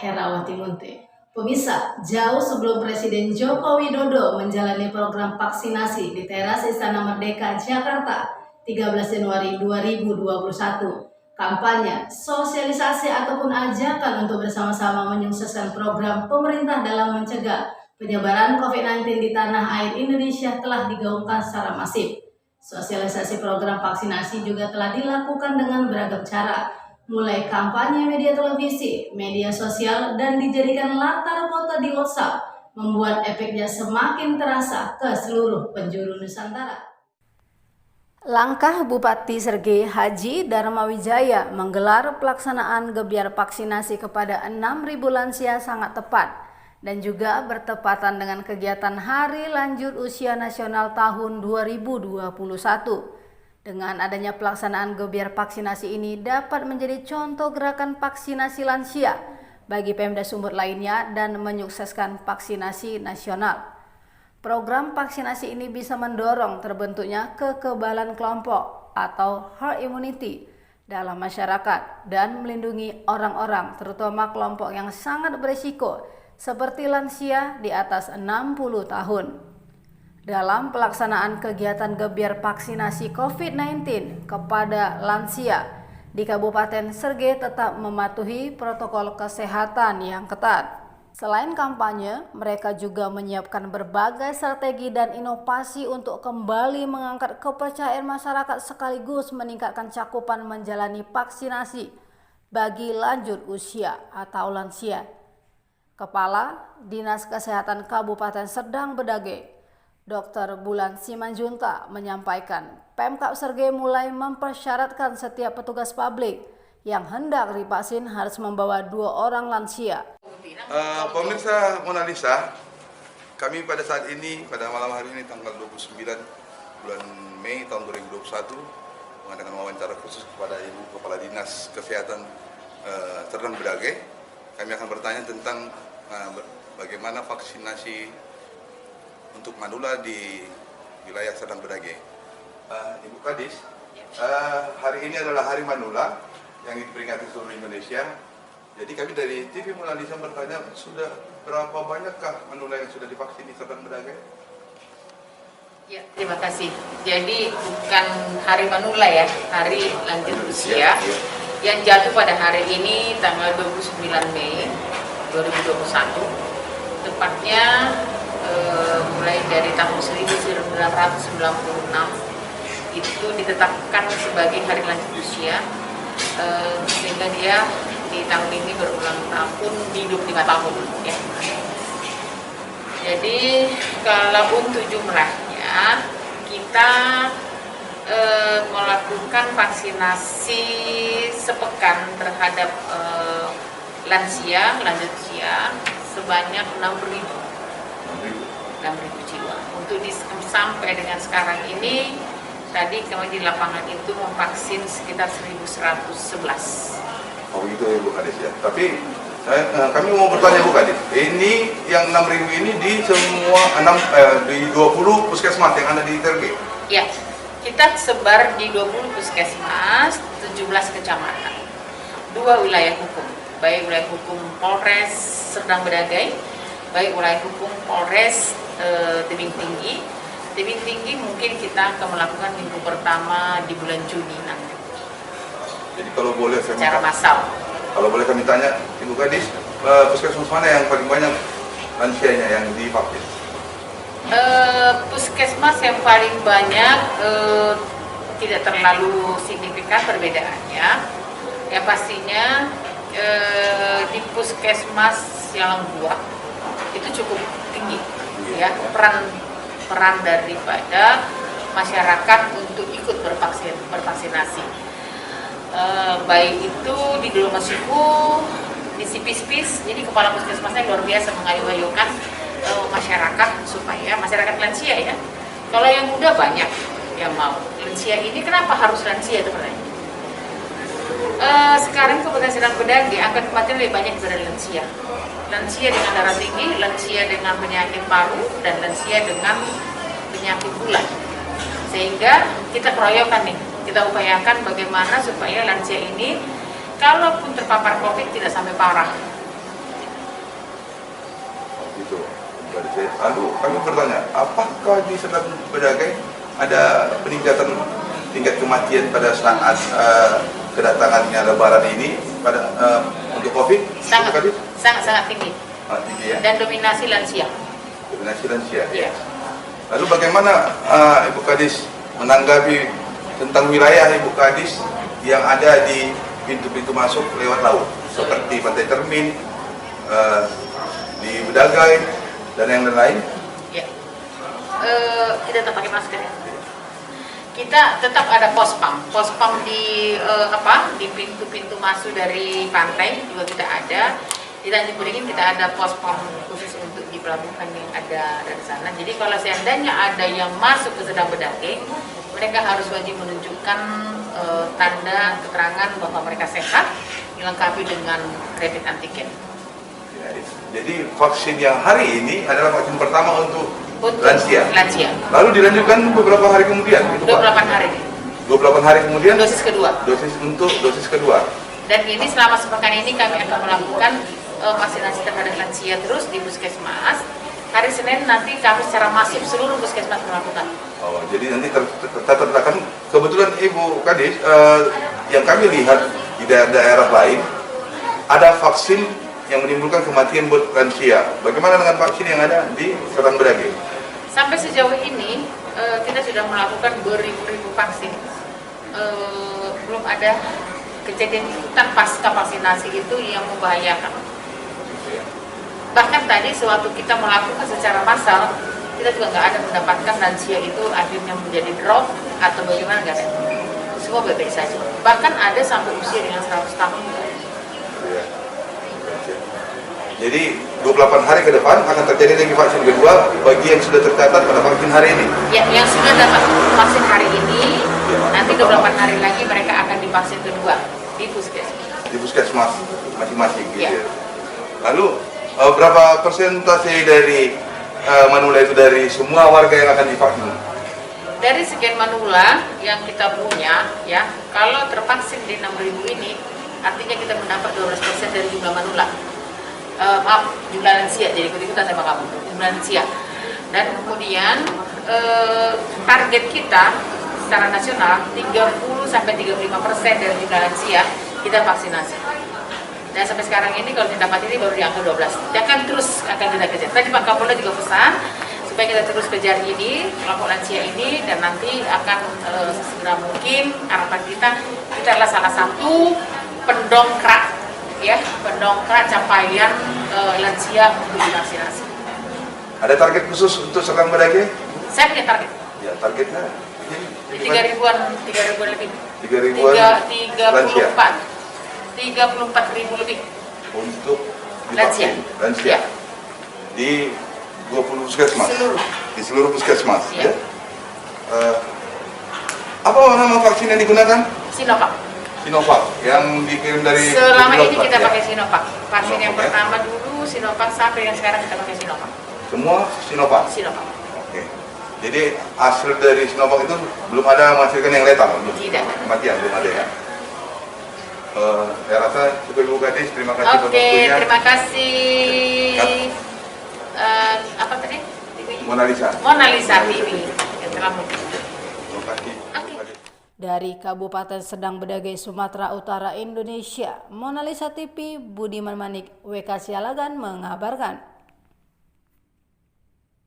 Herawati Munte. Pemirsa, jauh sebelum Presiden Joko Widodo menjalani program vaksinasi di teras Istana Merdeka, Jakarta, 13 Januari 2021, kampanye, sosialisasi ataupun ajakan untuk bersama-sama menyukseskan program pemerintah dalam mencegah penyebaran COVID-19 di tanah air Indonesia telah digaungkan secara masif. Sosialisasi program vaksinasi juga telah dilakukan dengan beragam cara, mulai kampanye media televisi, media sosial, dan dijadikan latar foto di WhatsApp, membuat efeknya semakin terasa ke seluruh penjuru Nusantara. Langkah Bupati Srege Haji Darmawijaya menggelar pelaksanaan gebiar vaksinasi kepada 6.000 lansia sangat tepat dan juga bertepatan dengan kegiatan Hari Lanjut Usia Nasional tahun 2021. Dengan adanya pelaksanaan gebiar vaksinasi ini dapat menjadi contoh gerakan vaksinasi lansia bagi Pemda Sumut lainnya dan menyukseskan vaksinasi nasional. Program vaksinasi ini bisa mendorong terbentuknya kekebalan kelompok atau herd immunity dalam masyarakat dan melindungi orang-orang terutama kelompok yang sangat berisiko seperti lansia di atas 60 tahun. Dalam pelaksanaan kegiatan gebiar vaksinasi COVID-19 kepada lansia di Kabupaten Srege tetap mematuhi protokol kesehatan yang ketat. Selain kampanye, mereka juga menyiapkan berbagai strategi dan inovasi untuk kembali mengangkat kepercayaan masyarakat sekaligus meningkatkan cakupan menjalani vaksinasi bagi lanjut usia atau lansia. Kepala Dinas Kesehatan Kabupaten Serdang Bedage, Dr. Bulan Simanjunta menyampaikan, Pemkab Srege mulai mempersyaratkan setiap petugas publik yang hendak divaksin harus membawa 2 orang lansia. Pemirsa Mona Lisa, kami pada saat ini, pada malam hari ini tanggal 29 bulan Mei tahun 2021 mengadakan wawancara khusus kepada Ibu Kepala Dinas Kesehatan Serdang Bedage. Kami akan bertanya tentang bagaimana vaksinasi untuk manula di wilayah Serdang Bedage. Ibu Kadis, hari ini adalah Hari Manula yang diperingati seluruh Indonesia. Jadi kami dari TV Mona Lisa bertanya, sudah berapa banyakkah manula yang sudah divaksin di Serdang Bedage? Ya, terima kasih. Jadi bukan Hari Manula ya, Hari Lanjut Usia yang jatuh pada hari ini tanggal 29 Mei 2021. Tepatnya mulai dari tahun 1996 itu ditetapkan sebagai Hari Lanjut Usia, sehingga dia di tahun ini berulang tahun di 25 tahun ya. Jadi kalau untuk jumlahnya kita melakukan vaksinasi sepekan terhadap lansia lanjut usia sebanyak 6.000 jiwa. Untuk sampai dengan sekarang ini, tadi kami di lapangan itu memvaksin sekitar 1.111. Oh gitu ya Bu Kadis ya. Tapi kami mau bertanya Bu Kadis, ini yang 6.000 ini di semua di 20 puskesmas yang ada di Srege? Ya, kita sebar di 20 puskesmas, 17 kecamatan, 2 wilayah hukum, baik wilayah hukum Polres Serdang Bedage, baik wilayah hukum Polres Tebing Tinggi. Tebing Tinggi mungkin kita akan melakukan minggu pertama di bulan Juni nanti. Jadi kalau boleh saya secara massal. Kalau boleh kami tanya, Ibu Kadis, puskesmas mana yang paling banyak lansianya yang divaksin? Puskesmas yang paling banyak tidak terlalu signifikan perbedaannya. Ya pastinya di puskesmas yang Buah itu cukup tinggi ya peran daripada masyarakat untuk ikut bervaksinasi. Baik itu di Dolomasiku, di Sipis-Pis, jadi kepala puskesmasnya luar biasa mengayu-ayukan masyarakat supaya masyarakat lansia ya. Kalau yang muda banyak yang mau. Lansia ini kenapa harus lansia itu pertanyaan? Sekarang Kabupaten Serdang Bedage angka kematian lebih banyak dari lansia. Lansia dengan darah tinggi, lansia dengan penyakit paru, dan lansia dengan penyakit gula. Sehingga kita keroyokan nih, kita upayakan bagaimana supaya lansia ini kalaupun terpapar COVID tidak sampai parah. Itu. Lalu kami bertanya, apakah di Serdang Bedagai ada peningkatan tingkat kematian pada saat kedatangannya Lebaran ini pada untuk COVID? Sangat tinggi. Tinggi ya. Dan dominasi lansia. Dominasi lansia. Iya. Lalu bagaimana Ibu Kadis menanggapi tentang wilayah Ibu Kadis yang ada di pintu-pintu masuk lewat laut seperti Pantai Cermin, di Bedagai dan yang lain? Ya. Kita tetap pakai masker ya. Kita tetap ada pospam di di pintu-pintu masuk dari pantai juga kita ada. Di Tanjung Beringin kita ada pospam khusus untuk di pelabuhan yang ada dari sana. Jadi kalau seandainya ada yang masuk ke Serdang Bedagai, mereka harus wajib menunjukkan tanda keterangan bahwa mereka sehat, dilengkapi dengan rapid antigen. Jadi vaksin yang hari ini adalah vaksin pertama untuk lansia. Lalu dilanjutkan beberapa hari kemudian, gitu, 28 hari. 28 hari kemudian Dosis kedua. Dosis kedua. Dan ini selama sepekan ini kami akan melakukan vaksinasi terhadap lansia terus di puskesmas. Hari Senin nanti kami secara masif seluruh puskesmas melakukan. Oh, jadi nanti tertetapkan kebetulan Ibu Kadis yang kami lihat di daerah lain ada vaksin yang menimbulkan kematian buat lansia. Bagaimana dengan vaksin yang ada di Serdang Bedagai? Sampai sejauh ini kita sudah melakukan beribu-ribu vaksin. Belum ada kejadian ikutan pasca vaksinasi itu yang membahayakan. Bahkan tadi sewaktu kita melakukan secara massal, kita juga nggak ada mendapatkan lansia itu akhirnya menjadi drop atau bagaimana, nggak ada. Semua baik-baik saja. Bahkan ada sampai usia dengan 100 tahun. Jadi 28 hari ke depan akan terjadi lagi vaksin kedua bagi yang sudah tercatat pada vaksin hari ini. Ya, yang sudah dapat vaksin hari ini, nanti 28 hari lagi mereka akan divaksin kedua di puskesmas. Di puskesmas masing-masing gitu Ya. ya. Lalu berapa persentase dari manula itu dari semua warga yang akan divaksin? Dari sekian manula yang kita punya, ya, kalau tervaksin di 6.000 ini, artinya kita mendapat 12% dari jumlah manula. Jumlah lansia, jadi ikut-ikutan sama kamu, jumlah lansia. Dan kemudian target kita secara nasional 30-35% dari jumlah lansia kita vaksinasi. Dan sampai sekarang ini kalau kita dapat ini baru di angka 12. Kita akan kita kejar. Tadi Pak Kapolda juga pesan supaya kita terus kejar ini, kelompok lansia ini, dan nanti akan segera mungkin harapan kita adalah salah satu pendongkrak capaian lansia untuk divaksinasi. Ada target khusus untuk Serdang Bedagai? Saya punya target. Ya, targetnya Di 3.000-an lebih. 3.000-an lansia. 34.000 lebih Untuk lansia. Ya. Di 20 puskesmas. Di seluruh puskesmas. Ya. Ya. Apa nama vaksin yang digunakan? Sinovac. Sinovac yang dikirim dari Selama ini kita ya? pakai Sinovac. Vaksin yang Sinovac, ya? pertama dulu Sinovac, sampai yang sekarang kita pakai Sinovac. Semua Sinovac. Sinovac. Oke. Jadi hasil dari Sinovac itu belum ada menghasilkan yang letal, belum? Tidak. Kematian belum ada ya. Saya rasa cukup Ibu Kadis, terima kasih Oke, waktunya. terima kasih. Apa tadi? Mona Lisa. Mona Lisa TV yang telah Terima kasih. Dari Kabupaten Serdang Bedagai, Sumatera Utara, Indonesia, Mona Lisa TV, Budiman Manik, WK Sialagan mengabarkan.